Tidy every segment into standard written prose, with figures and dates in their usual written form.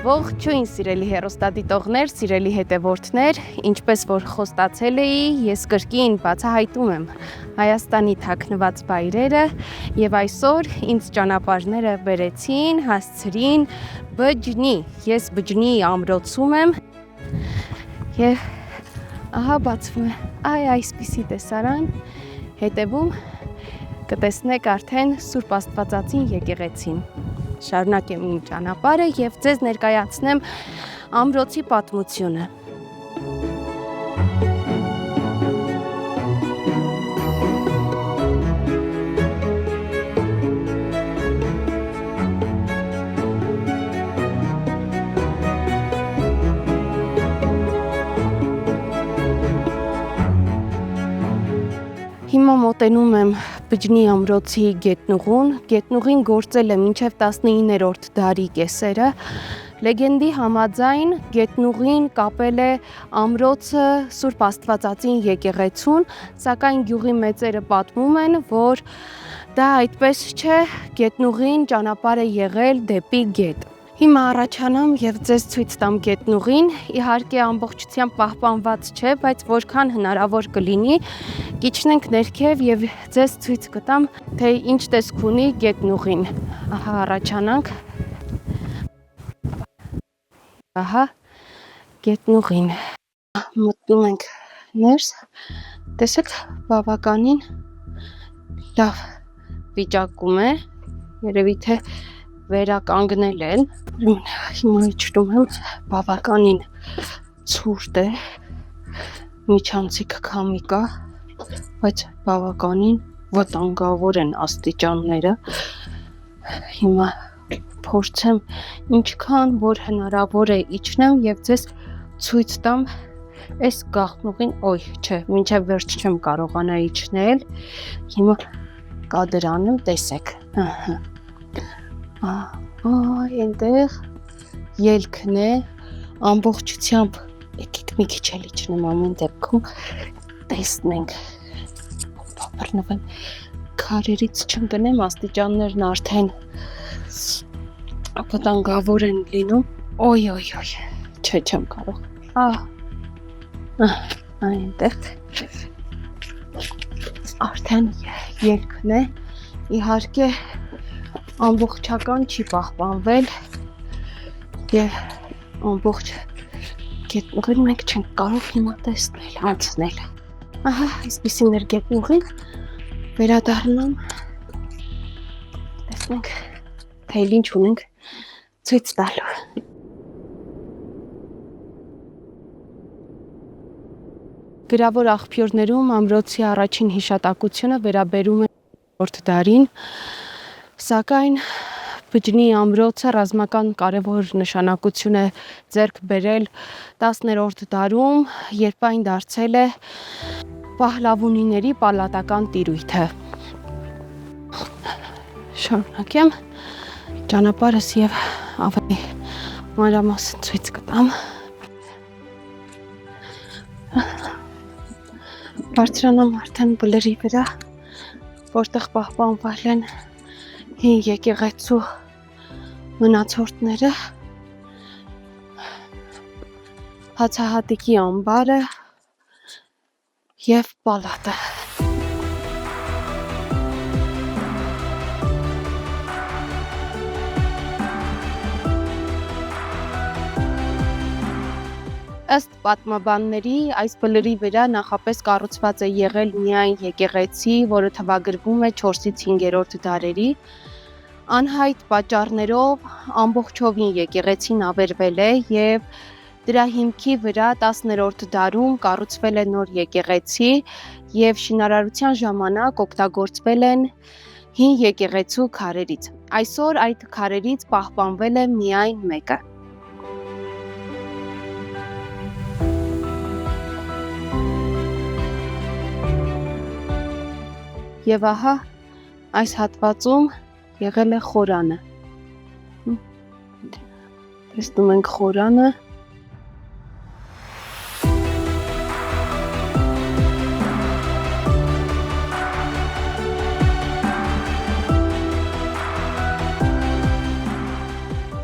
Ողջույն սիրելի հեռուստադիտողներ, սիրելի հետևորդներ, ինչպես որ խոստացել էի, ես կրկին բացահայտում եմ Հայաստանի թաքնված վայրերը եւ այսօր ինձ ճանապարհները բերեցին, հասցրին Բջնի։ Ես Բջնի ամրոցում եմ եւ ահա բացվում է այսպիսի տեսարան, հետևում կտեսնեք արդեն Սուրբ Աստվածածին եկեղեցին։ Շարունակեմ իմ ճանապարհը եւ ձեզ ներկայացնեմ ամրոցի պատմությունը։ Հիմա մոտենում եմ Բջնի ամրոցի գետնուղուն։ Գետնուղին գործել է մինչև 19-րդ դարի կեսերը։ Լեգենդի համաձայն գետնուղին կապել է ամրոցը Սուրբ Աստվածածին եկեղեցուն, սակայն գյուղի մեծերը պատմում են, որ դա այդպես չէ, գետնուղին ճանապարհ է եղել դեպի գետ։ Հիմա առաջանամ եւ ձեզ ցույց տամ գետնուղին, իհարկե ամբողջությամբ պահպանված չէ, բայց որքան հնարավոր կլինի, կիջնենք ներքև եւ ձեզ ցույց կտամ, թե ինչ տեսք ունի գետնուղին։ Ահա առաջանանք։ Ահա գետնուղին։ Մտնում ենք ներս։ Տեսեք, բավականին լավ վիճակում է։ Երևի թե վերականգնել են։ Հիմա իջնում եմ, բավականին ցուրտ է, միջանցիկ քամի կա, բայց բավականին վտանգավոր են աստիճանները։ Հիմա փորձեմ ինչքան որ հնարավոր է իջնեմ եւ ձեզ ցույց տամ այս գաղտնուղին, չէ, մինչև վերջ չեմ կարողանա իջնել։ Հիմա կադրանում տեսեք։ Այնտեղ ելքն է, ամբողջությամբ, եկեք մի քիչ էլ իջնեմ ամեն դեպքում, տեսնենք, բռնվեմ, քարերից չընկնեմ, աստիճաններն արդեն վտանգավոր են լինում, չէ, չեմ կարող, այնտեղ, արդեն ելքն է, իհարկե, ամբողջական չի պահպանվել եւ ամբողջ գետնուղին մենք չենք կարող հիմա տեսնել, անցնել։ Ահա, այսպիսին էր գետնուղին, վերադառնամ, տեսնենք, թե ինչ ունենք ցույց տալու։ Գրավոր աղբյուրներում ամրոցի առաջին հիշատակությունը վերաբերում է 4-րդ դարին, սակայն Բջնի ամրոցը ռազմական կարևոր նշանակություն է ձեռք բերել 10-րդ դարում, երբ այն դարձել է Պահլավունիների պալատական տիրույթը։ Շարունակեմ ճանապարհս եւ ավելի մանրամասն ցույց կտամ։ Բարձրանամ արդեն բլրի վրա, որտեղ պահպանվել են հին եկեղեցու մնացորդները, հացահատիկի ամբարը եւ պալատը։ Ըստ պատմաբանների, այս բլրի վրա նախապես կառուցված է եղել միայն եկեղեցի, որը թվագրվում է 4-ից 5-րդ դարերի։ Անհայտ պատճառներով ամբողջովին եկեղեցին ավերվել է եւ դրա հիմքի վրա 10-րդ դարում կառուցվել է նոր եկեղեցի եւ շինարարության ժամանակ օգտագործվել են հին եկեղեցու քարերից։ Այսօր այդ քարերից պահպանվել է միայն մեկը։ Եվ ահա այս հատվածում եղել է խորանը։ Տեսնում ենք խորանը։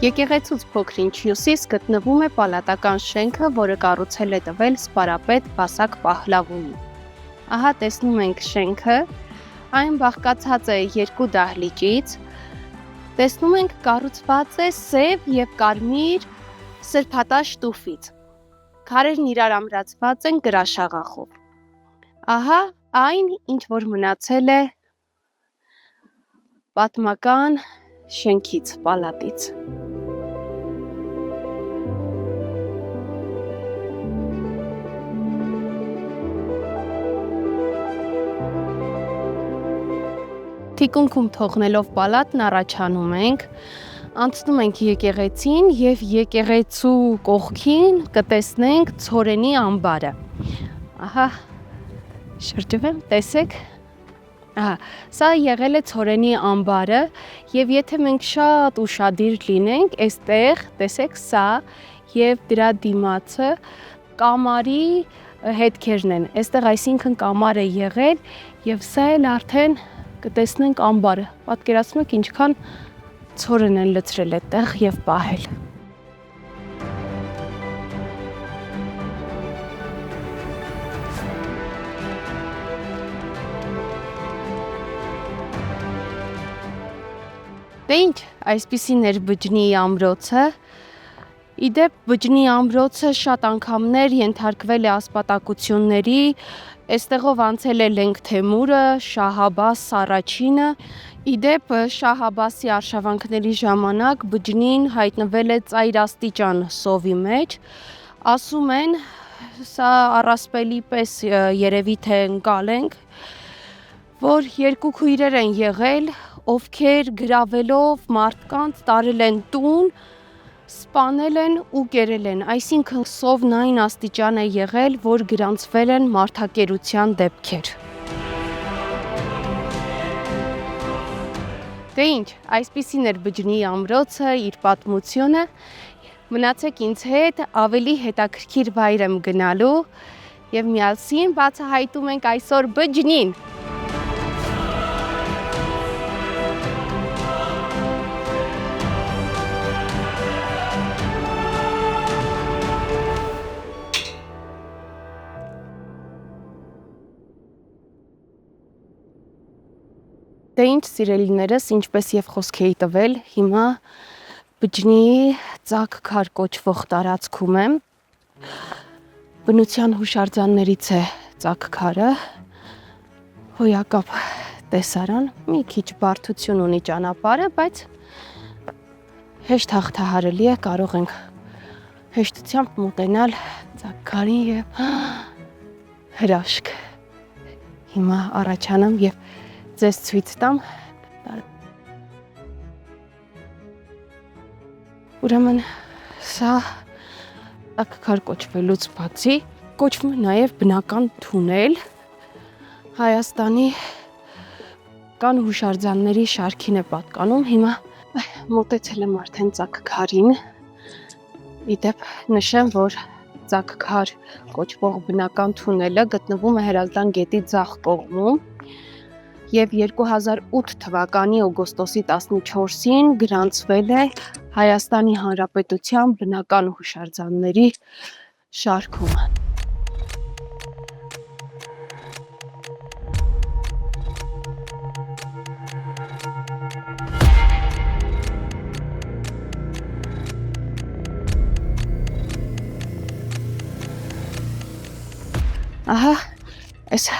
Եկեղեցուց փոքր-ինչ հյուսիս գտնվում է պալատական շենքը, որը կառուցել է տվել սպարապետ Վասակ Պահլավունին։ Ահա տեսնում ենք շենքը, այն բաղկացած է երկու դահլիճից, տեսնում ենք կառուցված է սև և կարմիր սրբատաշ տուֆից, քարերն իրար ամրացված են գրաշաղախով։ Ահա այն, ինչ որ մնացել է պատմական շենքից, պալատից։ Թիկունքում թողնելով պալատն առաջանում ենք, անցնում ենք եկեղեցին և եկեղեցու կողքին կտեսնենք ցորենի ամբարը։ Ահա, շրջվեմ, տեսեք։ Ահա, սա եղել է ցորենի ամբարը և եթե մենք շատ ուշադիր լինենք, այստեղ, տեսեք, սա և դրա դիմացը կամարի հետքերն են։ Այստեղ այսինքն կամար է եղել և սա էլ արդեն կտեսնենք ամբարը, պատկերացնում եք ինչքան ցորեն են լցրել այդտեղ և պահել։ Դե ինչ, այսպիսին էր Բջջնիի ամրոցը։ Իդեպ Բջջնի ամրոցը շատ անգամներ ենթարկվել է ասպատակությունների, այստեղով անցել է Լենգ Թեմուրը, Շահ Աբաս առաջինը։ Իդեպ Շահ Աբասի արշավանքների ժամանակ Բջջնին հայտնվել է ծայրաստիճան սովի մեջ։ Ասում են, սա առասպելի պես երևի թե ընկալենք, որ երկու քույրեր են եղել, ովքեր գրավելով մարդկանց տարել են տուն, սպանել են ու կերել են, այսինքն սովն այն աստիճան է եղել, որ գրանցվել են մարդակերության դեպքեր։ Դե ինչ, այսպիսին էր Բջջնիի ամրոցը, իր պատմությունը, մնացեք ինձ հետ, ավելի հետաքրքիր վայր եմ գնալու և միասին բացահայտում ենք այսօր Բջջնին։ Դե ինչ սիրելիներս, ինչպես և խոսք էի տվել, հիմա Բջջնիի Ծակ քար կոչվող տարածքում եմ։ Բնության հուշարձաններից է Ծակ քարը, հոյակապ տեսարան, մի քիչ բարդություն ունի ճանապարհը, բայց հեշտ հաղթահարելի է, կարող ենք հեշտությամբ մոտենալ Ծակ քարին և հրաշք։ Հիմա առաջանամ և ձեզ ցույց տամ։ Ուրեմն սա Ծակ քար կոչվելուց բացի կոչվում է նաև բնական թունել, Հայաստանի կան հուշարձանների շարքին է պատկանում։ Հիմա մոտեցել եմ արդեն Ծակ քարին։ Իդեպ նշեմ, որ Ծակ քար կոչվող բնական թունելը գտնվում է Հրազդան գետի ձախ կողմում և 2008 թվականի օգոստոսի 14-ին գրանցվել է Հայաստանի Հանրապետության բնական հուշարձանների շարքում։ Ահա, այս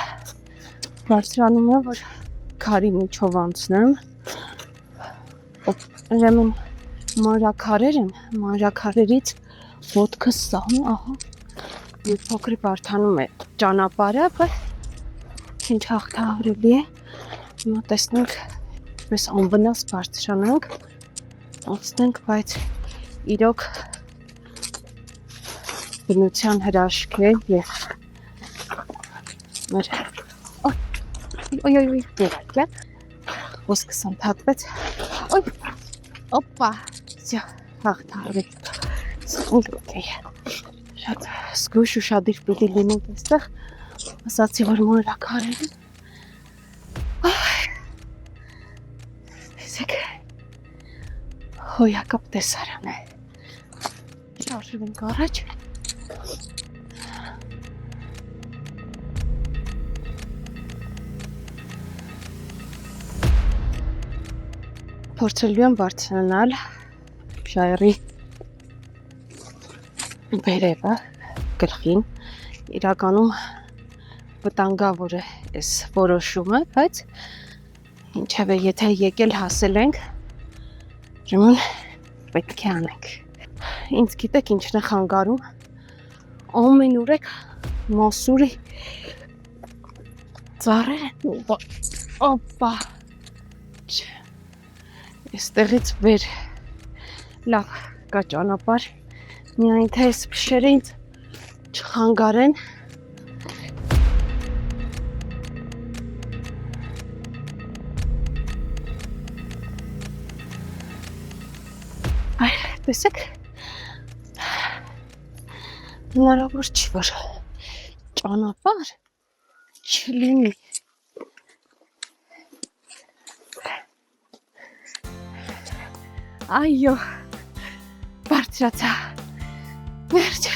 բարձրանում է, որ քարի միջով անցնեմ, ուրեմն մանրաքարեր են, մանրաքարերից ոտքս սահում, ահա, և փոքր բարդանում է ճանապարհը, բայց ինչ հաղթահարելի է։ Հիմա տեսնենք, պես անվնաս բարձրանանք, անցնենք, բայց իրոք բնության հրաշք է և մեր ոսկս ընդհատվեց, օպա, всё, հաղթահարվել, շատ զգույշ ուշադիր պիտի լինենք այստեղ, ասացի, որ մանրաքարեր են, տեսեք, Հոյակապ տեսարան է։ Շարժում ենք առաջ։ Փորձելու եմ բարձրանալ ժայռի վերևը գլխին։ Իրականում վտանգավոր է այս որոշումը, բայց ինչևէ եթե եկել հասել ենք, ուրեմն պետք է անենք։ Ինձ գիտեք ինչն է խանգարում, ամենուրեք մասուրի ծառերը, օպա, այստեղից վեր լավ կա ճանապարհ, միայն թե այս փշերը ինձ չխանգարեն։ Տեսեք, հնարավոր չի, որ ճանապարհ չլինի։ Այո, բարձրացա, վերջ։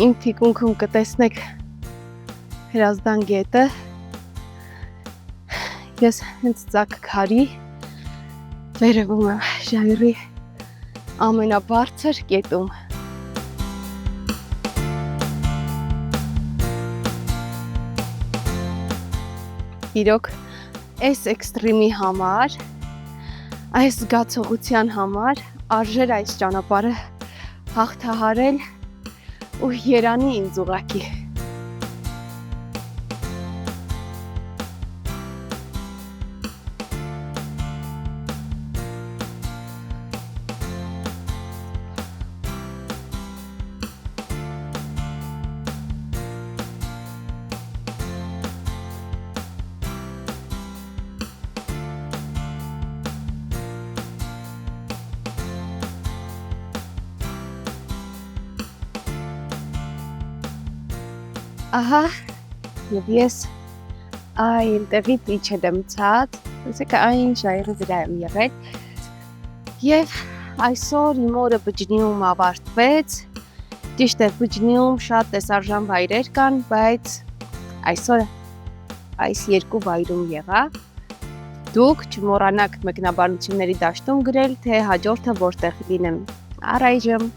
Իմ թիկունքում կտեսնեք Հրազդան գետը, ես հենց ծակ քարի վերևում եմ ժայռի ամենաբարձր կետում։ Իրոք այս էքստրիմի համար, այս զգացողության համար արժեր այս ճանապարհը հաղթահարել ու երանի ինձ ուղղակի։ Ահա, և ես այնտեղից իջել եմ ցած, տեսեք այն ժայռի վրա եմ եղել, և այսօր իմ օրը Բջջնիում ավարտվեց, ճիշտ է Բջջնիում շատ տեսարժան վայրեր կան, բայց այսօրը այս երկու վայրում եղա, դուք չմոռանաք մեկնաբանությունների դաշտում գրել, թե հաջորդը որտեղ լինեմ, առայժմ։